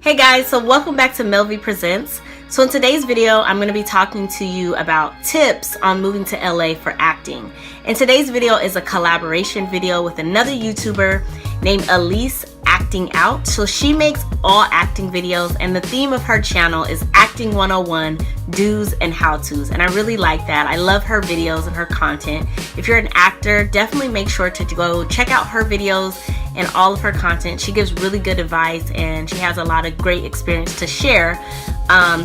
Hey guys, so welcome back to Melvie Presents. So in today's video, I'm going to be talking to you about tips on moving to LA for acting. And today's video is a collaboration video with another YouTuber named Alyse Acting Out. So she makes all acting videos, and the theme of her channel is Acting 101 Do's and How-Tos. And I really like that. I love her videos and her content. If you're an actor, definitely make sure to go check out her videos and all of her content. She gives really good advice and she has a lot of great experience to share.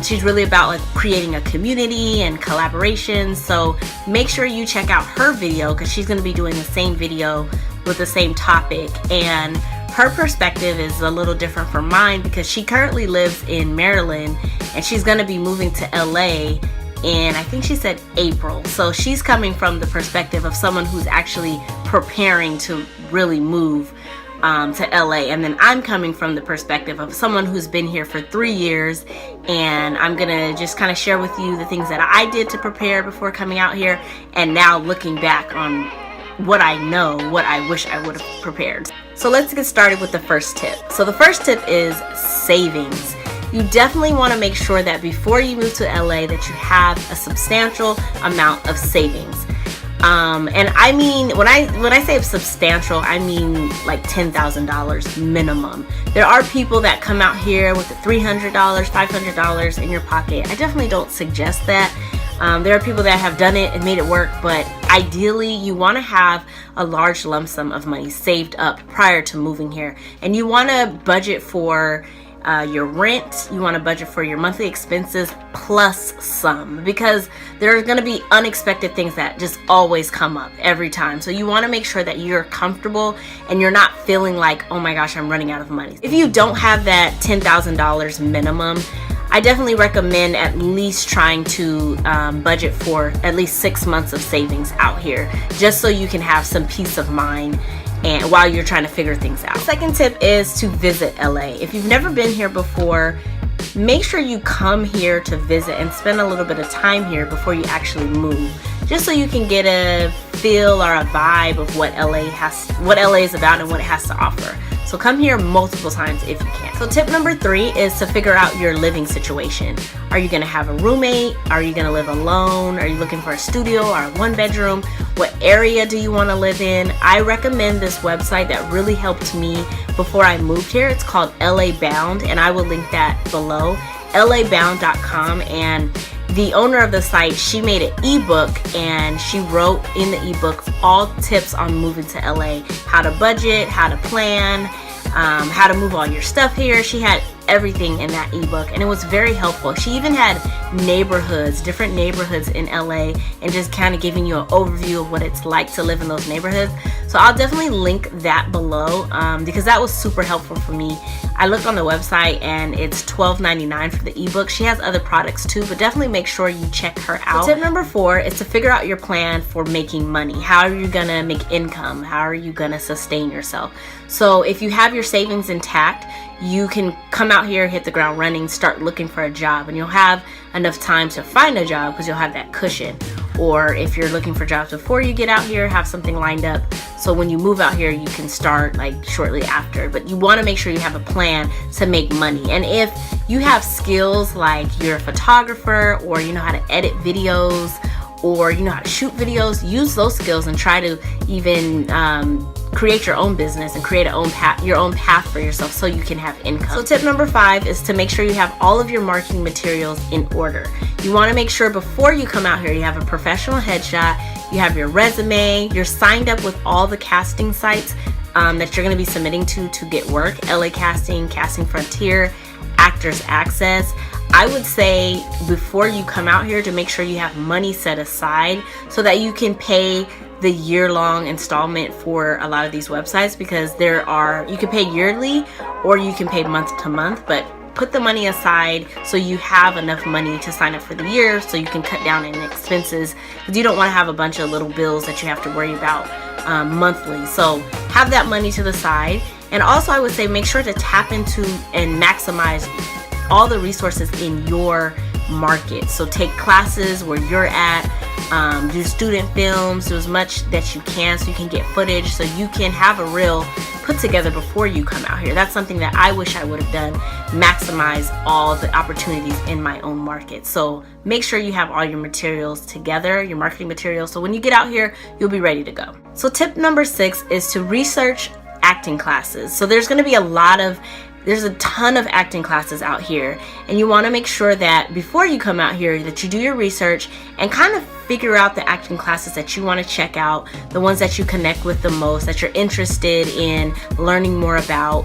She's really about like creating a community and collaboration. So make sure you check out her video because she's going to be doing the same video with the same topic, and her perspective is a little different from mine because she currently lives in Maryland and she's going to be moving to LA in, I think she said, April. So she's coming from the perspective of someone who's actually preparing to really move to LA, and then I'm coming from the perspective of someone who's been here for 3 years, and I'm gonna just kind of share with you the things that I did to prepare before coming out here, and now looking back on what I know, what I wish I would have prepared. So let's get started with the first tip. So the first tip is savings. You definitely want to make sure that before you move to LA that you have a substantial amount of savings. And I mean, when I say substantial, I mean like $10,000 minimum. There are people that come out here with $300, $500 in your pocket. I definitely don't suggest that. There are people that have done it and made it work, but ideally you want to have a large lump sum of money saved up prior to moving here. And you want to budget for your rent, you want to budget for your monthly expenses plus some, because there's going to be unexpected things that just always come up every time. So you want to make sure that you're comfortable and you're not feeling like, oh my gosh, I'm running out of money. If you don't have that $10,000 minimum, I definitely recommend at least trying to budget for at least 6 months of savings out here, just so you can have some peace of mind and while you're trying to figure things out. The second tip is to visit LA. If you've never been here before, make sure you come here to visit and spend a little bit of time here before you actually move, just so you can get a feel or a vibe of what LA is about and what it has to offer. So come here multiple times if you can. So tip number 3 is to figure out your living situation. Are you gonna have a roommate? Are you gonna live alone? Are you looking for a studio or a 1-bedroom? What area do you wanna live in? I recommend this website that really helped me before I moved here. It's called LA Bound, and I will link that below, labound.com. And the owner of the site, she made an ebook, and she wrote in the ebook all tips on moving to LA, how to budget, how to plan, how to move all your stuff here. She had everything in that ebook, and it was very helpful. She even had neighborhoods, different neighborhoods in LA, and just kind of giving you an overview of what it's like to live in those neighborhoods. So I'll definitely link that below because that was super helpful for me. I looked on the website and it's $12.99 for the ebook. She has other products too, but definitely make sure you check her out. So tip number 4 is to figure out your plan for making money. How are you gonna make income? How are you gonna sustain yourself? So if you have your savings intact, you can come out here, hit the ground running, start looking for a job, and you'll have enough time to find a job because you'll have that cushion. Or if you're looking for jobs before you get out here, have something lined up so when you move out here you can start like shortly after. But you want to make sure you have a plan to make money. And if you have skills like you're a photographer, or you know how to edit videos, or you know how to shoot videos, use those skills and try to even create your own business and create your own path for yourself so you can have income. So tip number 5 is to make sure you have all of your marketing materials in order. You want to make sure before you come out here you have a professional headshot, you have your resume, you're signed up with all the casting sites that you're going to be submitting to get work. LA Casting, Casting Frontier, Actors Access. I would say before you come out here to make sure you have money set aside so that you can pay the year-long installment for a lot of these websites, because you can pay yearly or you can pay month to month, but put the money aside so you have enough money to sign up for the year so you can cut down on expenses, because you don't want to have a bunch of little bills that you have to worry about monthly. So have that money to the side. And also I would say make sure to tap into and maximize all the resources in your market. So take classes where you're at, do student films, do as much that you can so you can get footage so you can have a reel put together before you come out here. That's something that I wish I would have done, maximize all the opportunities in my own market. So make sure you have all your materials together, your marketing materials, so when you get out here, you'll be ready to go. So tip number 6 is to research acting classes. So there's going to be there's a ton of acting classes out here, and you want to make sure that before you come out here that you do your research and kind of figure out the acting classes that you want to check out, the ones that you connect with the most, that you're interested in learning more about.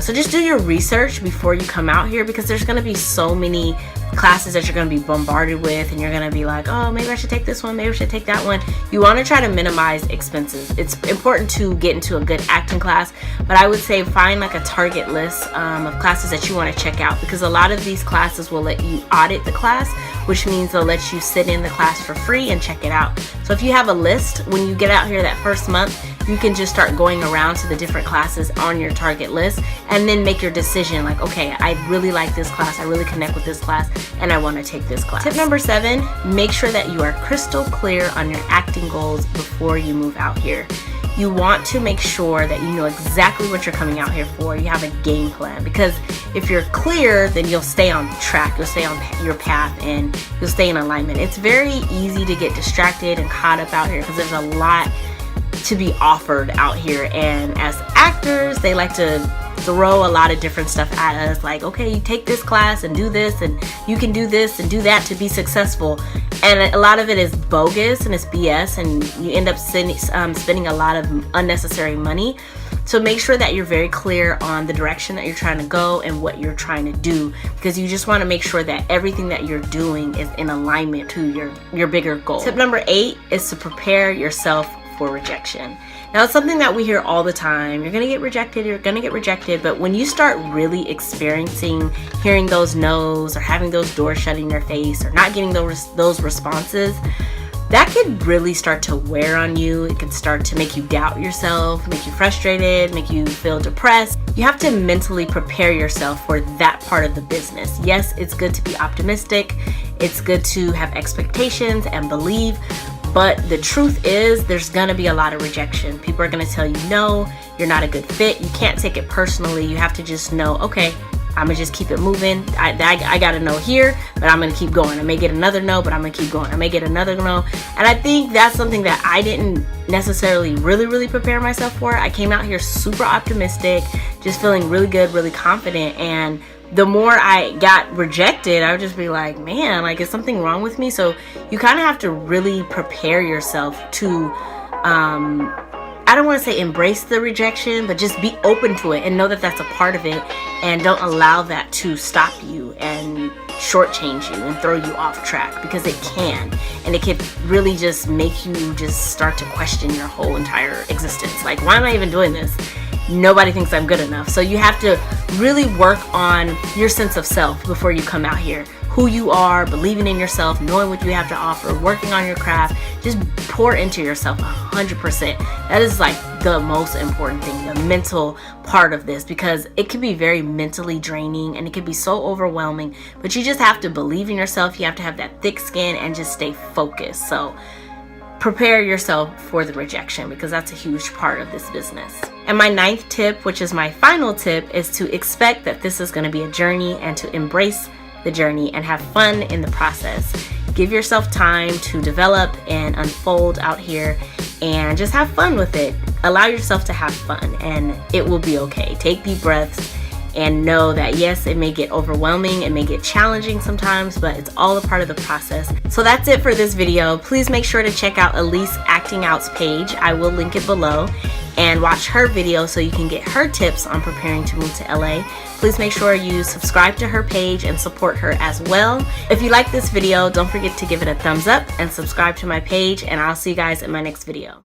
So just do your research before you come out here, because there's going to be so many classes that you're going to be bombarded with, and you're going to be like, oh, maybe I should take this one, maybe I should take that one. You want to try to minimize expenses. It's important to get into a good acting class, but I would say find like a target list of classes that you want to check out, because a lot of these classes will let you audit the class, which means they'll let you sit in the class for free and check it out. So if you have a list, when you get out here that first month, you can just start going around to the different classes on your target list and then make your decision like, okay, I really like this class, I really connect with this class, and I want to take this class. Tip number 7, make sure that you are crystal clear on your acting goals before you move out here. You want to make sure that you know exactly what you're coming out here for. You have a game plan, because if you're clear, then you'll stay on track, you'll stay on your path, and you'll stay in alignment. It's very easy to get distracted and caught up out here because there's a lot to be offered out here, and as actors they like to throw a lot of different stuff at us, like, okay, you take this class and do this, and you can do this and do that to be successful, and a lot of it is bogus and it's BS, and you end up spending a lot of unnecessary money. So make sure that you're very clear on the direction that you're trying to go and what you're trying to do, because you just want to make sure that everything that you're doing is in alignment to your bigger goal. Tip number 8 is to prepare yourself for rejection. Now, it's something that we hear all the time. You're gonna get rejected, but when you start really experiencing hearing those no's or having those doors shut in your face or not getting those responses, that could really start to wear on you. It could start to make you doubt yourself, make you frustrated, make you feel depressed. You have to mentally prepare yourself for that part of the business. Yes, it's good to be optimistic. It's good to have expectations and believe. But the truth is, there's gonna be a lot of rejection. People are gonna tell you no, you're not a good fit. You can't take it personally. You have to just know, okay, I'm gonna just keep it moving. I got a no here, but I'm gonna keep going. I may get another no, but I'm gonna keep going. I may get another no. And I think that's something that I didn't necessarily really prepare myself for. I came out here super optimistic, just feeling really good, really confident, and the more I got rejected, I would just be like, man, like, is something wrong with me? So you kind of have to really prepare yourself to, I don't want to say embrace the rejection, but just be open to it and know that that's a part of it, and don't allow that to stop you and shortchange you and throw you off track, because it can, and it could really just make you just start to question your whole entire existence. Like, why am I even doing this? Nobody thinks I'm good enough. So you have to really work on your sense of self before you come out here. Who you are, believing in yourself, knowing what you have to offer, working on your craft. Just pour into yourself 100%. That is like the most important thing, the mental part of this, because it can be very mentally draining and it can be so overwhelming, but you just have to believe in yourself. You have to have that thick skin and just stay focused. So prepare yourself for the rejection, because that's a huge part of this business. And my 9th tip, which is my final tip, is to expect that this is going to be a journey and to embrace the journey and have fun in the process. Give yourself time to develop and unfold out here and just have fun with it. Allow yourself to have fun and it will be okay. Take deep breaths and know that yes, it may get overwhelming, it may get challenging sometimes, but it's all a part of the process. So that's it for this video. Please make sure to check out Alyse Acting Out's page. I will link it below, and watch her video so you can get her tips on preparing to move to LA. Please make sure you subscribe to her page and support her as well. If you like this video, don't forget to give it a thumbs up and subscribe to my page, and I'll see you guys in my next video.